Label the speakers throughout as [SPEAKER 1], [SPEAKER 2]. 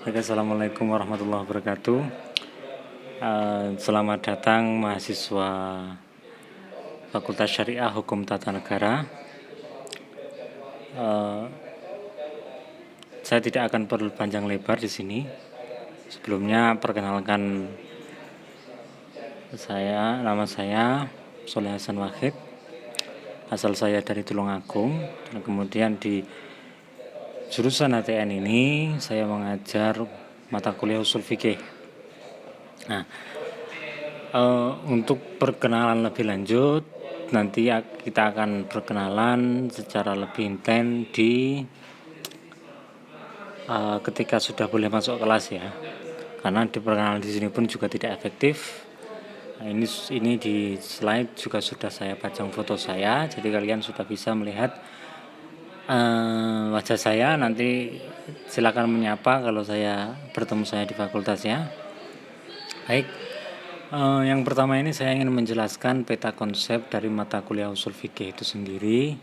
[SPEAKER 1] Oke, Assalamualaikum warahmatullahi wabarakatuh. Selamat datang mahasiswa Fakultas Syariah Hukum Tata Negara. Saya tidak akan berpanjang lebar di sini. Sebelumnya perkenalkan nama saya Soleh Hasan Wahid. Asal saya dari Tulungagung, dan kemudian di jurusan ATN ini saya mengajar mata kuliah usul fikih. Nah, untuk perkenalan lebih lanjut, nanti kita akan berkenalan secara lebih intens ketika sudah boleh masuk kelas ya. Karena di perkenalan di sini pun juga tidak efektif. Nah, ini di slide juga sudah saya pajang foto saya, jadi kalian sudah bisa melihat wajah saya. Nanti silakan menyapa kalau saya bertemu saya di fakultas ya. Baik, yang pertama ini saya ingin menjelaskan peta konsep dari mata kuliah usul fikih itu sendiri,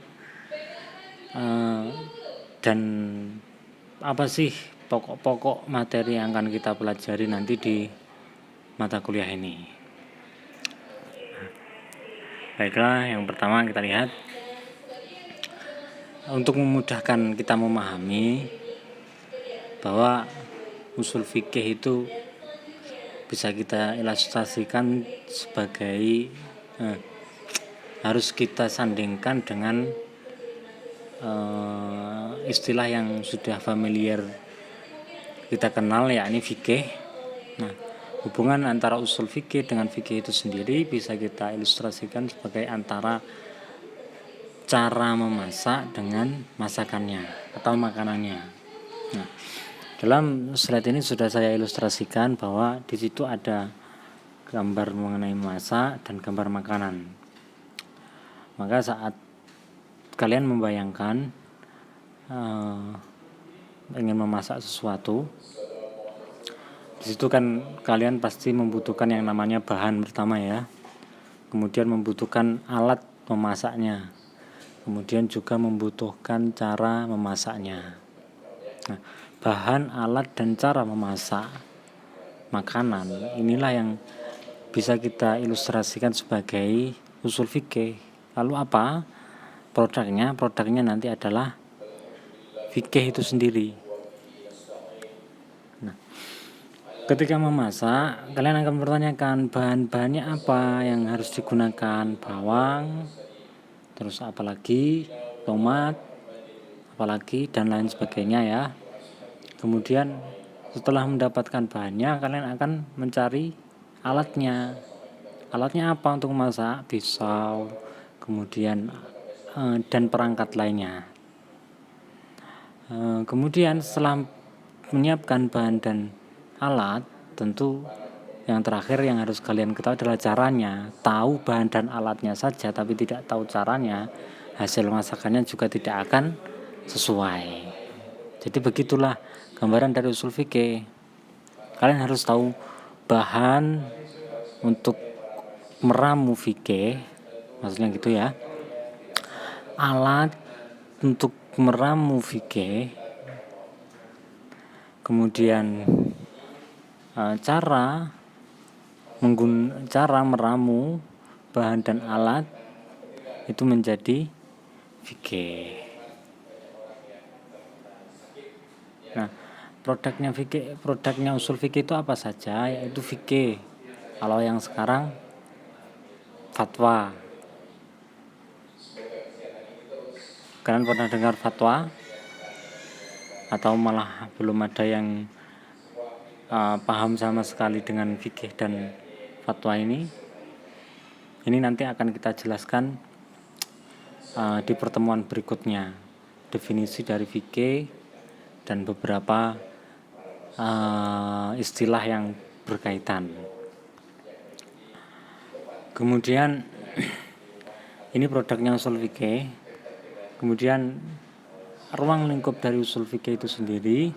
[SPEAKER 1] dan apa sih pokok-pokok materi yang akan kita pelajari nanti di mata kuliah ini. Baiklah, yang pertama kita lihat, untuk memudahkan kita memahami bahwa usul fikih itu bisa kita ilustrasikan sebagai harus kita sandingkan dengan istilah yang sudah familiar kita kenal, yakni fikih. Nah, hubungan antara usul fikih dengan fikih itu sendiri bisa kita ilustrasikan sebagai antara cara memasak dengan masakannya atau makanannya. Nah, dalam slide ini sudah saya ilustrasikan bahwa di situ ada gambar mengenai masak dan gambar makanan. Maka saat kalian membayangkan ingin memasak sesuatu, di situ kan kalian pasti membutuhkan yang namanya bahan pertama ya. Kemudian membutuhkan alat memasaknya. Kemudian juga membutuhkan cara memasaknya. Nah, bahan, alat, dan cara memasak makanan inilah yang bisa kita ilustrasikan sebagai usul fikih. Lalu apa produknya? Produknya nanti adalah fikih itu sendiri. Nah, ketika memasak, kalian akan mempertanyakan bahan-bahannya apa yang harus digunakan. Bawang, terus apalagi tomat, apalagi dan lain sebagainya ya. Kemudian setelah mendapatkan bahannya, kalian akan mencari alatnya. Alatnya apa untuk memasak? Pisau, kemudian dan perangkat lainnya. Kemudian setelah menyiapkan bahan dan alat, tentu yang terakhir yang harus kalian ketahui adalah caranya. Tahu bahan dan alatnya saja tapi tidak tahu caranya, hasil masakannya juga tidak akan sesuai. Jadi begitulah gambaran dari usul fikih. Kalian harus tahu bahan untuk meramu fikih, maksudnya gitu ya. Alat untuk meramu fikih, kemudian cara meramu bahan dan alat itu menjadi fikih. Nah, produknya usul fikih itu apa saja? Yaitu fikih. Kalau yang sekarang fatwa. Kalian pernah dengar fatwa? Atau malah belum ada yang paham sama sekali dengan fikih dan fatwa ini? Ini nanti akan kita jelaskan di pertemuan berikutnya, definisi dari fikih dan beberapa istilah yang berkaitan. Kemudian ini produknya usul fikih. Kemudian ruang lingkup dari usul fikih itu sendiri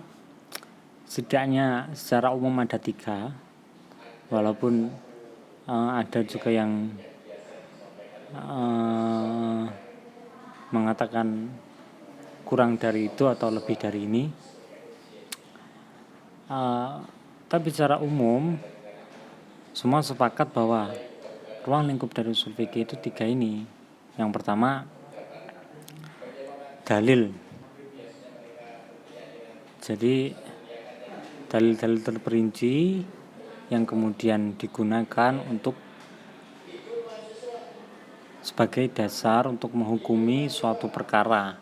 [SPEAKER 1] setidaknya secara umum ada 3, walaupun ada juga yang mengatakan kurang dari itu atau lebih dari ini. Tapi secara umum semua sepakat bahwa ruang lingkup dari usul fikih itu 3 ini. Yang pertama, dalil. Jadi dalil-dalil terperinci yang kemudian digunakan untuk sebagai dasar untuk menghukumi suatu perkara.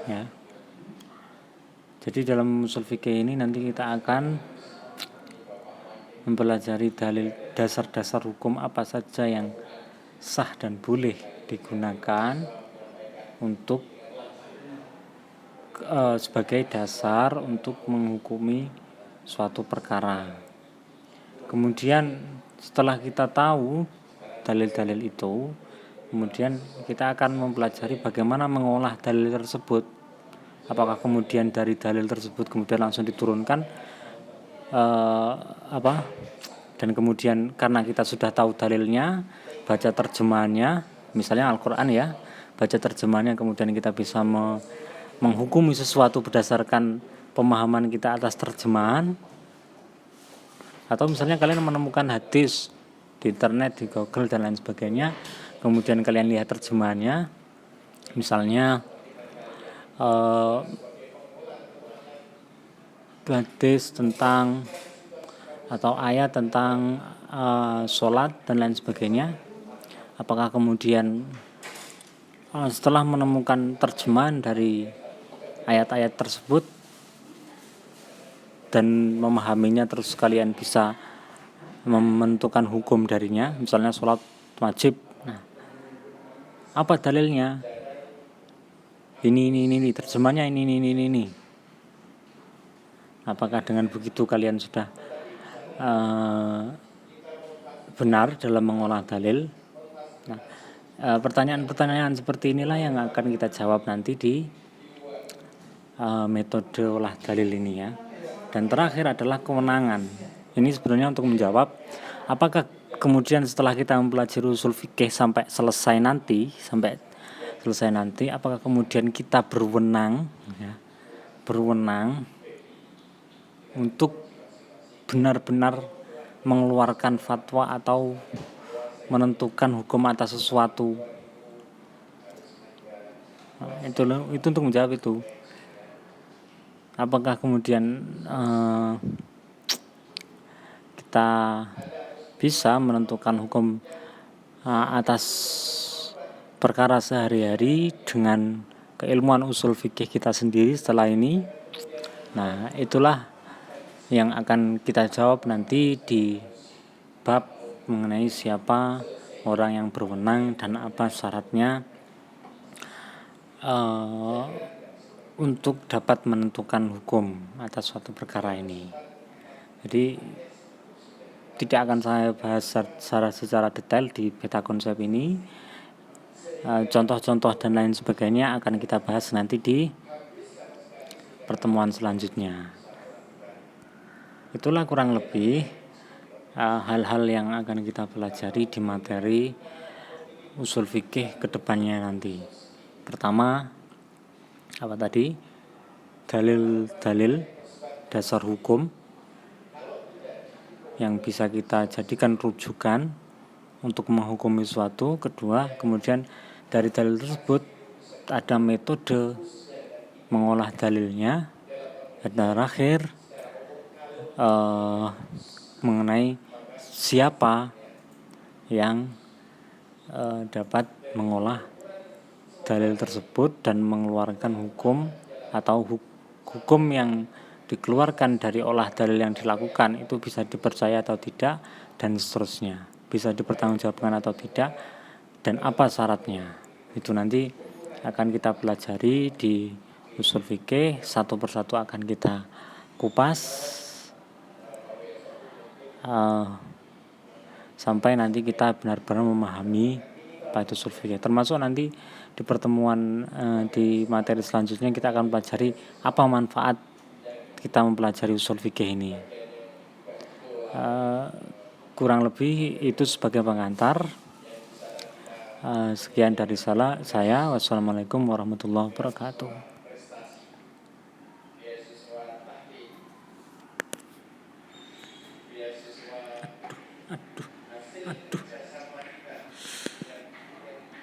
[SPEAKER 1] Ya. Jadi dalam usul fikih ini nanti kita akan mempelajari dalil dasar-dasar hukum apa saja yang sah dan boleh digunakan untuk sebagai dasar untuk menghukumi suatu perkara. Kemudian setelah kita tahu dalil-dalil itu, kemudian kita akan mempelajari bagaimana mengolah dalil tersebut. Apakah kemudian dari dalil tersebut kemudian langsung diturunkan dan kemudian karena kita sudah tahu dalilnya, baca terjemahannya, misalnya Al-Quran ya, baca terjemahannya kemudian kita bisa menghukumi sesuatu berdasarkan pemahaman kita atas terjemahan. Atau misalnya kalian menemukan hadis di internet, di Google dan lain sebagainya, kemudian kalian lihat terjemahannya, misalnya hadis tentang atau ayat tentang sholat dan lain sebagainya, apakah kemudian setelah menemukan terjemahan dari ayat-ayat tersebut dan memahaminya terus kalian bisa menentukan hukum darinya, misalnya sholat wajib, nah apa dalilnya? Ini terjemahnya ini. Apakah dengan begitu kalian sudah benar dalam mengolah dalil? Nah, pertanyaan-pertanyaan seperti inilah yang akan kita jawab nanti di metode olah dalil ini ya. Dan terakhir adalah kewenangan. Ini sebenarnya untuk menjawab apakah kemudian setelah kita mempelajari usul fikih sampai selesai nanti, apakah kemudian kita berwenang untuk benar-benar mengeluarkan fatwa atau menentukan hukum atas sesuatu. Nah, itu untuk menjawab itu. Apakah kemudian kita bisa menentukan hukum atas perkara sehari-hari dengan keilmuan usul fikih kita sendiri setelah ini? Nah, itulah yang akan kita jawab nanti di bab mengenai siapa orang yang berwenang dan apa syaratnya untuk dapat menentukan hukum atas suatu perkara ini. Jadi tidak akan saya bahas secara detail di beta konsep ini. Contoh-contoh dan lain sebagainya akan kita bahas nanti di pertemuan selanjutnya. Itulah kurang lebih hal-hal yang akan kita pelajari di materi usul fikih kedepannya nanti. Pertama, apa tadi? Dalil-dalil dasar hukum yang bisa kita jadikan rujukan untuk menghukumi suatu. Kedua, kemudian dari dalil tersebut ada metode mengolah dalilnya. Dan terakhir mengenai siapa yang dapat mengolah dalil tersebut dan mengeluarkan hukum atau hukum yang dikeluarkan dari olah dalil yang dilakukan itu bisa dipercaya atau tidak dan seterusnya, bisa dipertanggungjawabkan atau tidak dan apa syaratnya. Itu nanti akan kita pelajari di usul fikih, satu persatu akan kita kupas sampai nanti kita benar-benar memahami apa itu usul fikih. Termasuk nanti di pertemuan di materi selanjutnya kita akan pelajari apa manfaat kita mempelajari usul fikih ini. Kurang lebih itu sebagai pengantar. Sekian dari saya. Wassalamualaikum warahmatullahi wabarakatuh. aduh, aduh, aduh.